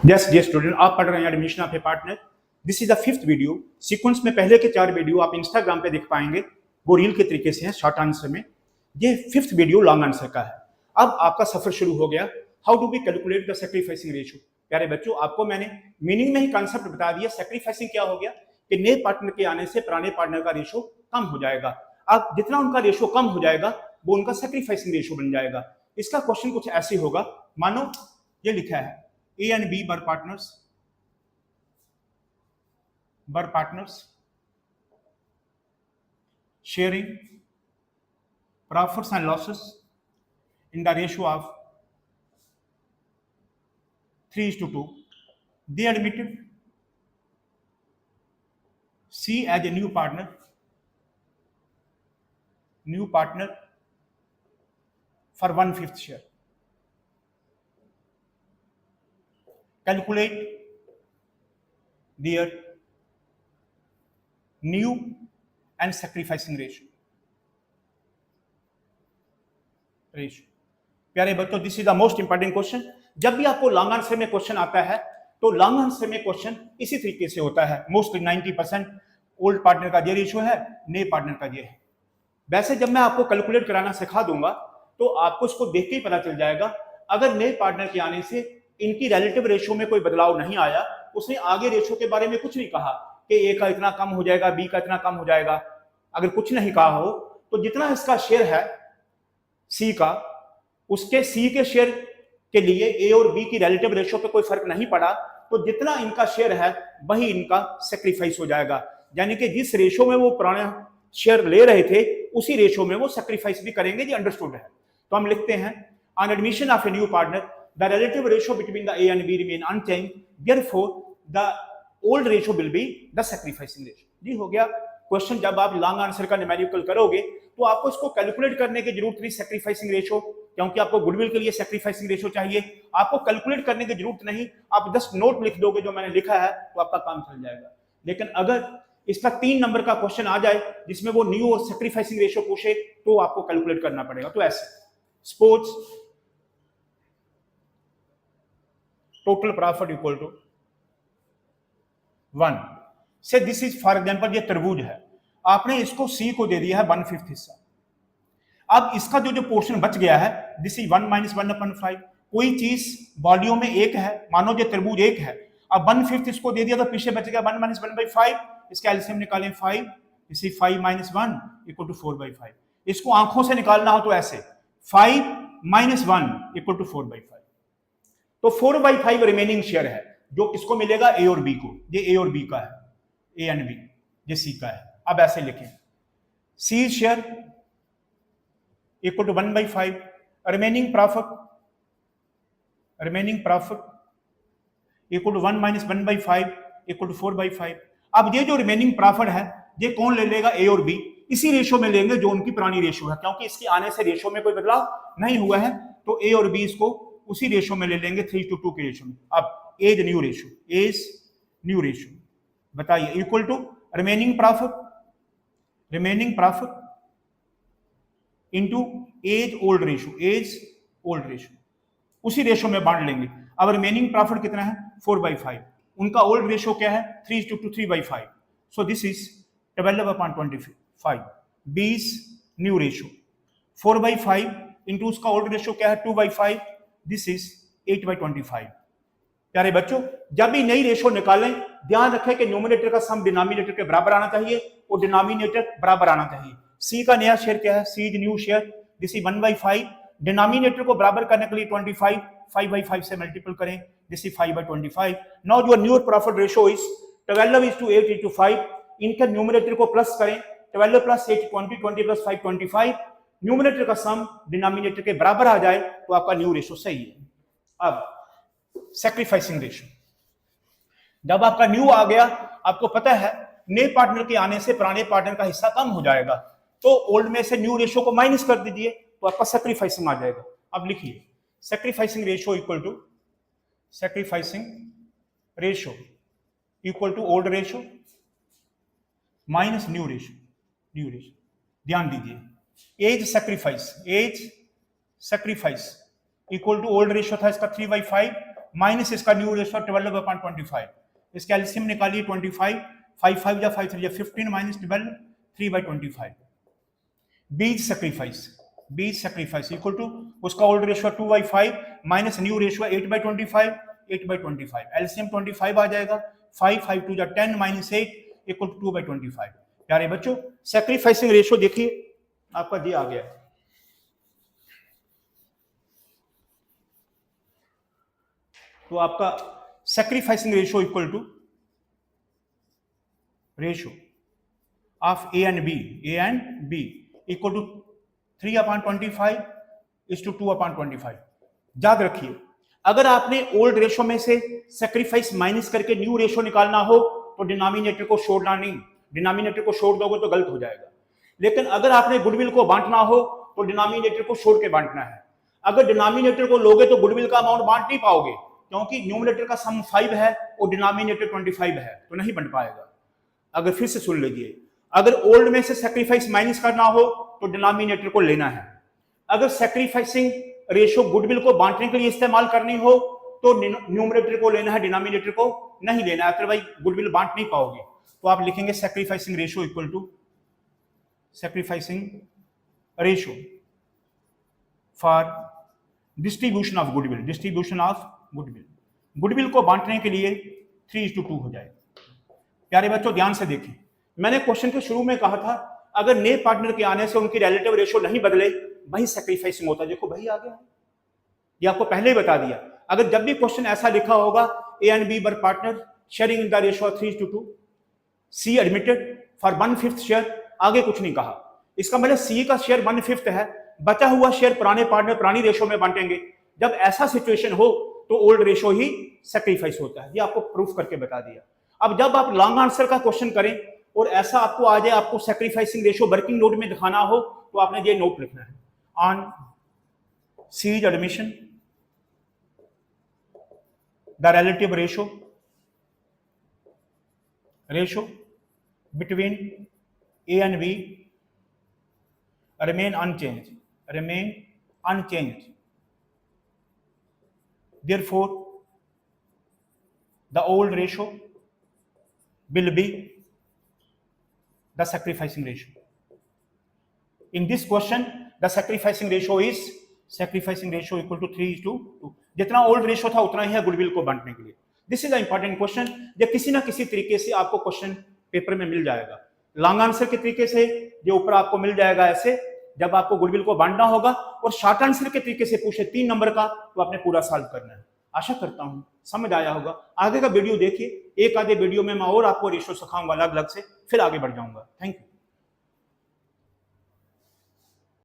Yes dear student, आप पढ़ रहे हैं admission of A partner. This is the 5th video sequence में। पहले के 4 वीडियो आप इंस्टाग्राम पे देख पाएंगे, वो रील के तरीके से हैं, शॉर्ट आंसर में। ये 5th वीडियो लॉन्ग आंसर का है। अब आपका सफर शुरू हो गया। How do we calculate the sacrificing ratio. प्यारे बच्चों, आपको मैंने मीनिंग में ही कॉन्सेप्ट बता दिया। सैक्रिफाइसिंग क्या हो गया कि नए पार्टनर के आने से पुराने पार्टनर का रेशियो कम हो जाएगा। अब जितना उनका रेशियो कम हो जाएगा वो उनका सैक्रिफाइसिंग रेशियो बन जाएगा। इसका क्वेश्चन कुछ ऐसे होगा, मानो ये लिखा है A and B were partners sharing profits and losses in the ratio of 3:2. They admitted C as a new partner for 1/5 share. Calculate their new and sacrificing ratio. प्यारे बच्चों, this is the most important question. जब भी आपको long answer में question आता है तो long answer में क्वेश्चन इसी तरीके से होता है। मोस्टली 90% ओल्ड पार्टनर का ये रेशियो है, नए पार्टनर का ये है। वैसे जब मैं आपको कैलकुलेट कराना सिखा दूंगा तो आपको इसको देख के ही पता चल जाएगा। अगर नए पार्टनर के आने से इनकी रिलेटिव रेशियो में कोई बदलाव नहीं आया, उसने आगे रेशियो के बारे में कुछ नहीं कहा कि ए का इतना कम हो जाएगा, बी का इतना कम हो जाएगा, अगर कुछ नहीं कहा हो तो जितना इसका शेयर है सी का, उसके सी के शेयर के लिए ए और बी की रिलेटिव रेशियो पे कोई फर्क नहीं पड़ा, तो जितना इनका शेयर है वही इनका सेक्रीफाइस हो जाएगा। यानी कि जिस रेशियो में वो पुराना शेयर ले रहे थे उसी रेशियो में वो सेक्रीफाइस भी करेंगे। ये अंडरस्टूड है। तो हम लिखते हैं, on admission of a new partner the relative ratio between the A and B remain unchanged, therefore the old ratio will be the sacrificing ratio. जी हो गया क्वेश्चन। जब आप लॉन्ग आंसर का न्यूमेरिकल करोगे तो आपको इसको कैलकुलेट करने की जरूरत नहीं, सैक्रिफाइसिंग रेशियो, क्योंकि आपको गुडविल के लिए सैक्रिफाइसिंग रेशियो चाहिए। आपको कैलकुलेट करने की जरूरत नहीं, आप जस्ट नोट लिख दोगे जो मैंने लिखा है तो आपका काम चल जाएगा। लेकिन अगर इसका 3 नंबर का क्वेश्चन आ जाए जिसमें वो न्यू और सैक्रिफाइसिंग रेशियो पूछे तो आपको कैलकुलेट करना पड़ेगा। तो ऐसे sports total profit equal to 1. से दिस इज फॉर एग्जांपल ये तरबूज है, आपने इसको सी को दे दिया है 1/5 हिस्सा। अब इसका जो पोर्शन बच गया है, दिस इज 1 - 1/5। कोई चीज वॉल्यूम में 1 है, मानो जो तरबूज 1 है, अब 1/5 इसको दे दिया तो पीछे बच गया 1 - 1/5। इसका एलसीएम निकालें 5, इसी 5 - 1 = 4/5। इसको आंखों से निकालना हो तो ऐसे 5 - 1 = 4/5। तो 4/5 रिमेनिंग शेयर है जो किसको मिलेगा, ए और बी को। ये ए और बी का है, ए एंड बी, ये सी का है। अब ऐसे लिखें, सी शेयर = 1/5, रिमेनिंग प्रॉफिट = 1 - 1/5 = 4/5। अब ये जो रिमेनिंग प्रॉफिट है ये कौन ले लेगा, ए और बी, इसी रेशियो में लेंगे जो उनकी पुरानी रेशियो है, क्योंकि इसके आने से रेशियो में कोई बदलाव नहीं हुआ है। तो ए और बी इसको उसी रेशियो में ले लेंगे, 3:2 के रेशियो में। अब एज न्यू रेशियो बताइए, equal to remaining profit into as old ratio, उसी रेशियो में बांट लेंगे। अब रिमेनिंग प्रॉफिट कितना है, 4/5। उनका ओल्ड रेशियो क्या है, 3:3/5। So this is 12/25। 20 new ratio, 4/5 into उसका ओल्ड रेशियो क्या है, 2/5। This is 8/25। प्यारे बच्चों, जब भी नई रेशियो निकालें ध्यान रखें कि न्यूमरेटर का सम डिनोमिनेटर के बराबर आना चाहिए और डिनोमिनेटर बराबर आना चाहिए। सी का नया शेयर क्या है, C is new share, this is 1/5। Denominator को बराबर करने के लिए 25 5/5 से मल्टीपल करें, this is 5/25। Now your new profit ratio is 12:8:5। इनके न्यूमरेटर को प्लस करें, 12 + 8 20, 20 + 5 25। न्यूमरेटर का सम डिनोमिनेटर के बराबर आ जाए तो आपका न्यू रेशियो सही है। अब सैक्रिफाइसिंग रेशियो, जब आपका न्यू आ गया, आपको पता है नए पार्टनर के आने से पुराने पार्टनर का हिस्सा कम हो जाएगा, तो ओल्ड में से न्यू रेशियो को माइनस कर दीजिए तो आपका सैक्रिफाइसिंग आ जाएगा। अब लिखिए, sacrificing ratio equal to old ratio minus new ratio. ध्यान दीजिए, as sacrifice equal to old ratio था इसका 3/5 माइनस इसका न्यू रेशियो 12/25, इसका एलसीएम निकालिए 25, 5 5 या 5 3 या 15 माइनस 12 3/25। बीज सेक्रीफाइस इक्वल टू उसका old ratio 2/5 minus new ratio 8/25, 8/25 LCM 25 आ जाएगा, 5 5 2 या 10 माइनस 8 इक्वल टू 2/25। प्यारे बच्चों सेक्रीफाइसिंग रेशियो देखिए आपका दिया आ गया है। तो आपका sacrificing ratio equal to ratio of A and B equal to 3/25 is to 2/25। याद रखिए अगर आपने ओल्ड रेशियो में से सेक्रीफाइस माइनस करके न्यू रेशियो निकालना हो तो डिनोमिनेटर को छोड़ना नहीं, डिनोमिनेटर को छोड़ दोगे तो गलत हो जाएगा। लेकिन अगर आपने गुडविल को बांटना हो तो डिनोमिनेटर को छोड़ के बांटना है। अगर डिनोमिनेटर को लोगे तो गुडविल का अमाउंट बांट नहीं पाओगे, क्योंकि न्यूमरेटर का सम 5 है और डिनोमिनेटर 25 है, तो नहीं बन पाएगा। अगर फिर से सुन लीजिए, अगर ओल्ड में से सेक्रीफाइस माइनस करना हो तो डिनोमिनेटर को लेना है। अगर सेक्रीफाइसिंग रेशियो गुडविल को बांटने के लिए इस्तेमाल करनी हो तो न्यूमरेटर को लेना है, डिनोमिनेटर को नहीं लेना है, अदरवाइज गुडविल बांट नहीं पाओगे। तो आप लिखेंगे sacrificing ratio equal to sacrificing ratio for distribution of goodwill, distribution of goodwill, goodwill को बांटने के लिए 3:2 हो जाए। प्यारे बच्चों ध्यान से देखें, मैंने क्वेश्चन के शुरू में कहा था अगर नए पार्टनर के आने से उनकी रिलेटिव रेशियो नहीं बदले वही सेक्रीफाइसिंग होता है। देखो वही आ गया, ये आपको पहले ही बता दिया। अगर जब भी क्वेश्चन ऐसा लिखा होगा A and B were partner sharing in the ratio 3:2, C admitted for 1/5 share, आगे कुछ नहीं कहा। इसका मतलब सी का शेयर 1/5 है, बचा हुआ शेयर पुराने पार्टनर पुरानी रेशियो में बांटेंगे। जब ऐसा सिचुएशन हो तो ओल्ड रेशियो ही सेक्रीफाइस होता है, ये आपको प्रूफ करके बता दिया। अब जब आप लॉन्ग आंसर का क्वेश्चन करें और ऐसा आपको आ जाए, आपको सेक्रीफाइसिंग रेशियो वर्किंग नोट में दिखाना हो तो आपने ये नोट लिखना है, on C's admission the relative ratio between A and B remain unchanged, therefore the old ratio will be the sacrificing ratio. In this question the sacrificing ratio equal to 3:2। जितना old ratio था उतना ही है goodwill को बांटने के लिए। This is a important question, जो किसी ना किसी तरीके से आपको क्वेश्चन पेपर में मिल जाएगा। लॉन्ग आंसर के तरीके से जो ऊपर आपको मिल जाएगा ऐसे, जब आपको गुडविल को बांटना होगा, और शॉर्ट आंसर के तरीके से पूछे 3 नंबर का तो आपने पूरा सॉल्व करना है। आशा करता हूं समझ आया होगा। आगे का वीडियो देखिए, एक आधे वीडियो में मैं और आपको रेशियो सिखाऊंगा अलग अलग से, फिर आगे बढ़ जाऊंगा। Thank you.